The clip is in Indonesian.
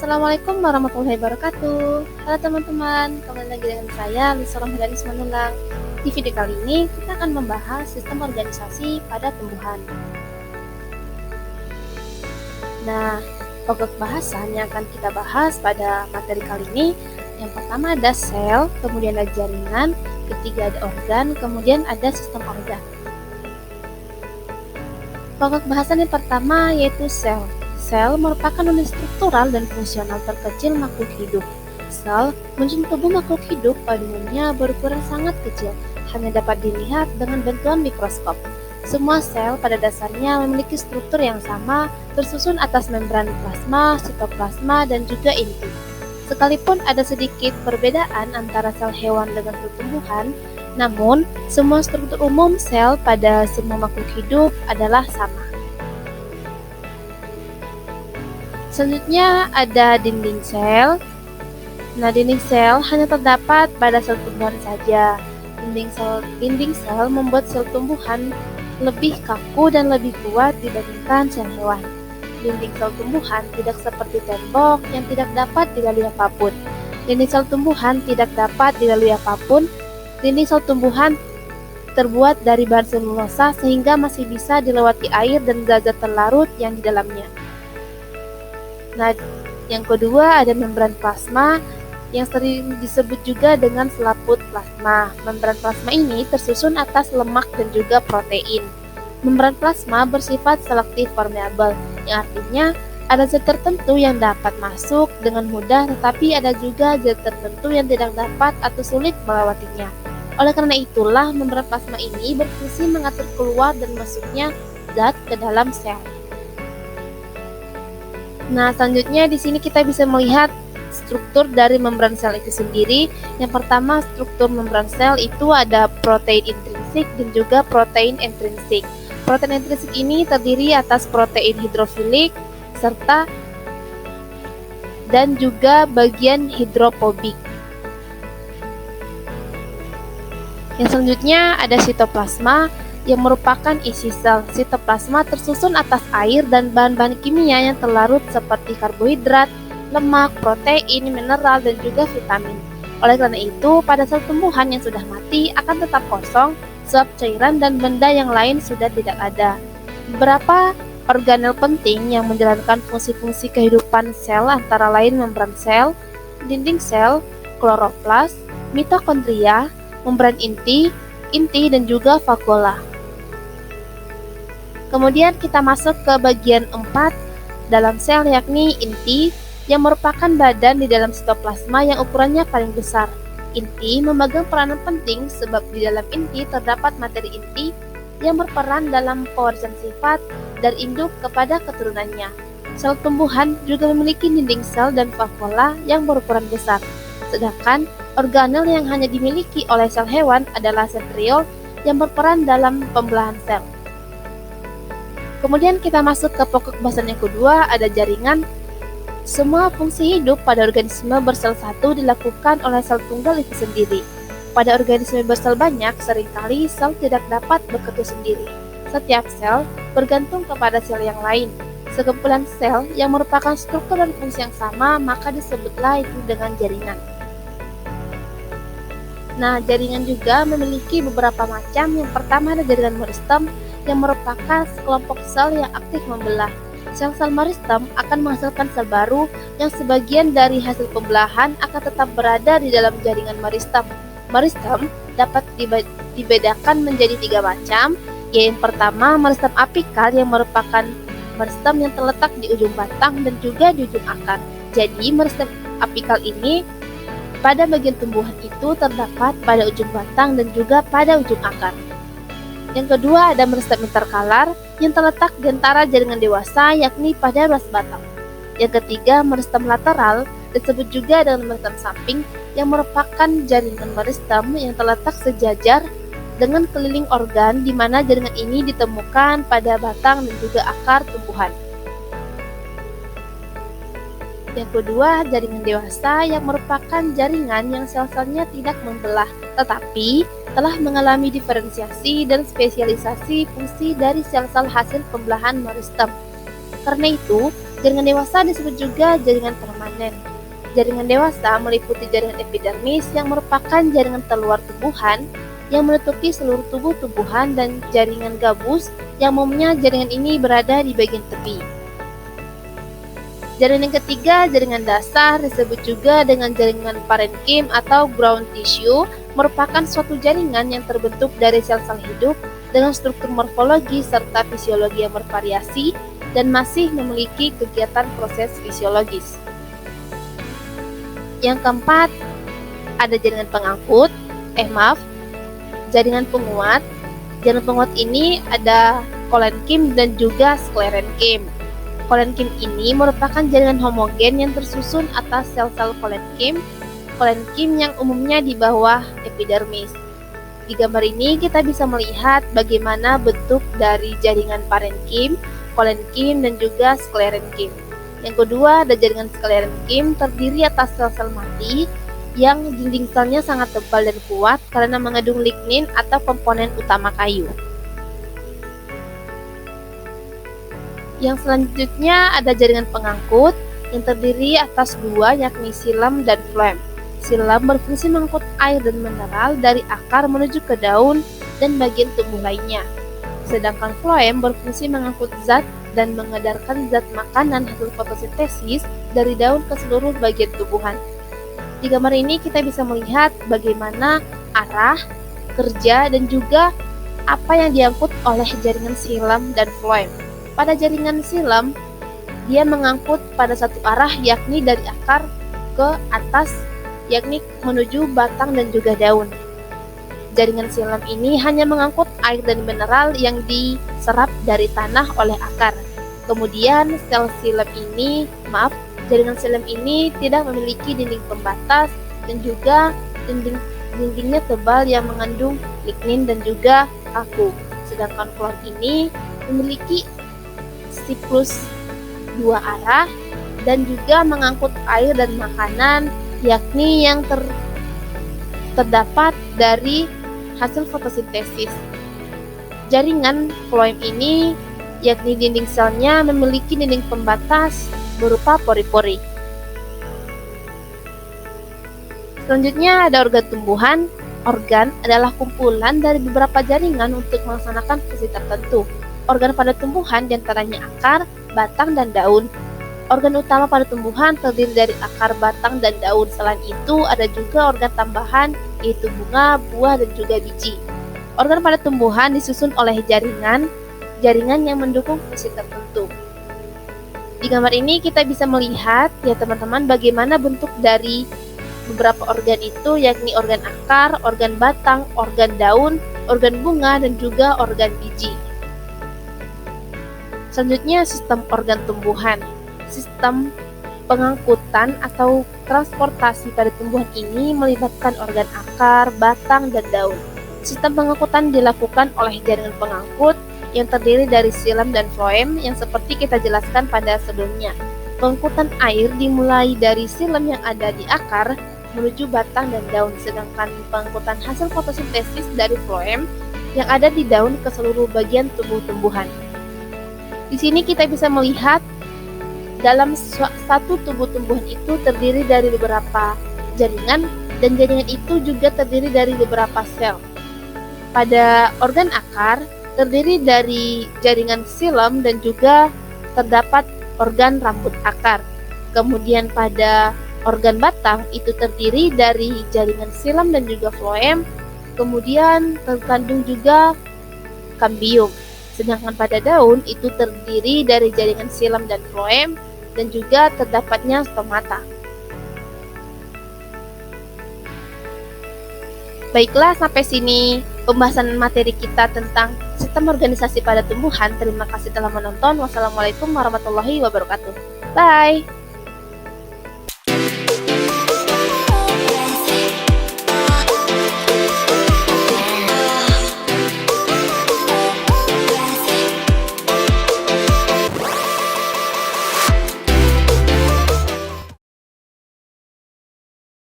Assalamualaikum warahmatullahi wabarakatuh. Halo teman-teman, kembali lagi dengan saya Lisa Romadhani Simanunggala. Di video kali ini kita akan membahas sistem organisasi pada tumbuhan. Nah, pokok bahasan yang akan kita bahas pada materi kali ini, yang pertama ada sel, kemudian ada jaringan, ketiga ada organ, kemudian ada sistem organ. Pokok bahasan yang pertama yaitu sel. Sel merupakan unit struktural dan fungsional terkecil makhluk hidup. Sel menjadi tubuh makhluk hidup pada umumnya berukuran sangat kecil, hanya dapat dilihat dengan bantuan mikroskop. Semua sel pada dasarnya memiliki struktur yang sama, tersusun atas membran plasma, sitoplasma, dan juga inti. Sekalipun ada sedikit perbedaan antara sel hewan dengan sel tumbuhan, namun semua struktur umum sel pada semua makhluk hidup adalah sama. Selanjutnya ada dinding sel. Nah, dinding sel hanya terdapat pada sel tumbuhan saja. Dinding sel membuat sel tumbuhan lebih kaku dan lebih kuat dibandingkan sel hewan. Dinding sel tumbuhan tidak seperti tembok yang tidak dapat dilalui apapun. Dinding sel tumbuhan tidak dapat dilalui apapun. Dinding sel tumbuhan terbuat dari bahan selulosa sehingga masih bisa dilewati air dan zat-zat terlarut yang di dalamnya. Nah, yang kedua ada membran plasma yang sering disebut juga dengan selaput plasma. Membran plasma ini tersusun atas lemak dan juga protein. Membran plasma bersifat selektif permeabel, yang artinya ada zat tertentu yang dapat masuk dengan mudah, tetapi ada juga zat tertentu yang tidak dapat atau sulit melewatinya. Oleh karena itulah, membran plasma ini berfungsi mengatur keluar dan masuknya zat ke dalam sel. Nah, selanjutnya di sini kita bisa melihat struktur dari membran sel itu sendiri. Yang pertama, struktur membran sel itu ada protein intrinsik dan juga protein intrinsik. Protein intrinsik ini terdiri atas protein hidrofilik serta dan juga bagian hidrofobik. Yang selanjutnya ada sitoplasma yang merupakan isi sel. Sitoplasma tersusun atas air dan bahan-bahan kimia yang terlarut seperti karbohidrat, lemak, protein, mineral, dan juga vitamin. Oleh karena itu, pada sel tumbuhan yang sudah mati akan tetap kosong, sebab cairan dan benda yang lain sudah tidak ada. Beberapa organel penting yang menjalankan fungsi-fungsi kehidupan sel antara lain membran sel, dinding sel, kloroplas, mitokondria, membran inti, dan juga vakuola. Kemudian kita masuk ke bagian 4 dalam sel, yakni inti, yang merupakan badan di dalam sitoplasma yang ukurannya paling besar. Inti memegang peranan penting sebab di dalam inti terdapat materi inti yang berperan dalam pewarisan sifat dari induk kepada keturunannya. Sel tumbuhan juga memiliki dinding sel dan vakuola yang berukuran besar. Sedangkan organel yang hanya dimiliki oleh sel hewan adalah sentriol yang berperan dalam pembelahan sel. Kemudian kita masuk ke pokok bahasan yang kedua, ada jaringan. Semua fungsi hidup pada organisme bersel satu dilakukan oleh sel tunggal itu sendiri. Pada organisme bersel banyak, seringkali sel tidak dapat bekerja sendiri. Setiap sel bergantung kepada sel yang lain. Sekumpulan sel yang merupakan struktur dan fungsi yang sama, maka disebutlah itu dengan jaringan. Nah, jaringan juga memiliki beberapa macam. Yang pertama ada jaringan meristem yang merupakan sekelompok sel yang aktif membelah. Sel-sel meristem akan menghasilkan sel baru yang sebagian dari hasil pembelahan akan tetap berada di dalam jaringan meristem. Meristem dapat dibedakan menjadi 3 macam, yaitu yang pertama meristem apikal yang merupakan meristem yang terletak di ujung batang dan juga di ujung akar. Jadi meristem apikal ini pada bagian tumbuhan itu terdapat pada ujung batang dan juga pada ujung akar. Yang kedua ada meristem interkalar yang terletak di antara jaringan dewasa, yakni pada ruas batang. Yang ketiga meristem lateral disebut juga dengan meristem samping yang merupakan jaringan meristem yang terletak sejajar dengan keliling organ, di mana jaringan ini ditemukan pada batang dan juga akar tumbuhan. Yang kedua, jaringan dewasa yang merupakan jaringan yang sel-selnya tidak membelah, tetapi telah mengalami diferensiasi dan spesialisasi fungsi dari sel-sel hasil pembelahan meristem. Karena itu, Jaringan dewasa disebut juga jaringan permanen. Jaringan dewasa meliputi jaringan epidermis yang merupakan jaringan terluar tumbuhan yang menutupi seluruh tubuh tumbuhan, dan jaringan gabus yang umumnya jaringan ini berada di bagian tepi. Jaringan yang ketiga, jaringan dasar, disebut juga dengan jaringan parenkim atau ground tissue, merupakan suatu jaringan yang terbentuk dari sel-sel hidup dengan struktur morfologi serta fisiologi yang bervariasi dan masih memiliki kegiatan proses fisiologis. Yang keempat, ada jaringan pengangkut, jaringan penguat. Jaringan penguat ini ada kolenkim dan juga sklerenkim. Kolenkim ini merupakan jaringan homogen yang tersusun atas sel-sel kolenkim yang umumnya di bawah epidermis. Di gambar ini kita bisa melihat bagaimana bentuk dari jaringan parenkim, kolenkim, dan juga sklerenkim. Yang kedua, ada jaringan sklerenkim terdiri atas sel-sel mati yang dinding selnya sangat tebal dan kuat karena mengandung lignin atau komponen utama kayu. Yang selanjutnya ada jaringan pengangkut yang terdiri atas dua, yakni xilem dan phloem. Xilem berfungsi mengangkut air dan mineral dari akar menuju ke daun dan bagian tubuh lainnya. Sedangkan phloem berfungsi mengangkut zat dan mengedarkan zat makanan hasil fotosintesis dari daun ke seluruh bagian tumbuhan. Di gambar ini kita bisa melihat bagaimana arah, kerja, dan juga apa yang diangkut oleh jaringan xilem dan phloem. Pada jaringan xilem, dia mengangkut pada satu arah, yakni dari akar ke atas, yakni menuju batang dan juga daun. Jaringan xilem ini hanya mengangkut air dan mineral yang diserap dari tanah oleh akar. Kemudian jaringan xilem ini tidak memiliki dinding pembatas dan juga dindingnya tebal yang mengandung lignin dan juga kaku. Sedangkan phloem ini memiliki siklus dua arah dan juga mengangkut air dan makanan, yakni yang terdapat dari hasil fotosintesis. Jaringan phloem ini, yakni dinding selnya memiliki dinding pembatas berupa pori-pori. Selanjutnya ada organ tumbuhan. Organ adalah kumpulan dari beberapa jaringan untuk melaksanakan fungsi tertentu. Organ pada tumbuhan diantaranya akar, batang, dan daun. Organ utama pada tumbuhan terdiri dari akar, batang, dan daun. Selain itu ada juga organ tambahan, yaitu bunga, buah, dan juga biji. Organ pada tumbuhan disusun oleh jaringan yang mendukung fungsi tertentu. Di gambar ini kita bisa melihat ya teman-teman bagaimana bentuk dari beberapa organ itu, yakni organ akar, organ batang, organ daun, organ bunga, dan juga organ biji. Selanjutnya sistem organ tumbuhan. Sistem pengangkutan atau transportasi pada tumbuhan ini melibatkan organ akar, batang, dan daun. Sistem pengangkutan dilakukan oleh jaringan pengangkut yang terdiri dari xilem dan phloem yang seperti kita jelaskan pada sebelumnya. Pengangkutan air dimulai dari xilem yang ada di akar menuju batang dan daun, sedangkan pengangkutan hasil fotosintesis dari phloem yang ada di daun ke seluruh bagian tubuh tumbuhan. Di sini kita bisa melihat dalam satu tubuh tumbuhan itu terdiri dari beberapa jaringan, dan jaringan itu juga terdiri dari beberapa sel. Pada organ akar terdiri dari jaringan xilem dan juga terdapat organ rambut akar. Kemudian pada organ batang itu terdiri dari jaringan xilem dan juga phloem. Kemudian terkandung juga kambium. Sedangkan pada daun itu terdiri dari jaringan xilem dan phloem dan juga terdapatnya stomata. Baiklah, sampai sini pembahasan materi kita tentang sistem organisasi pada tumbuhan. Terima kasih telah menonton. Wassalamualaikum warahmatullahi wabarakatuh. Bye.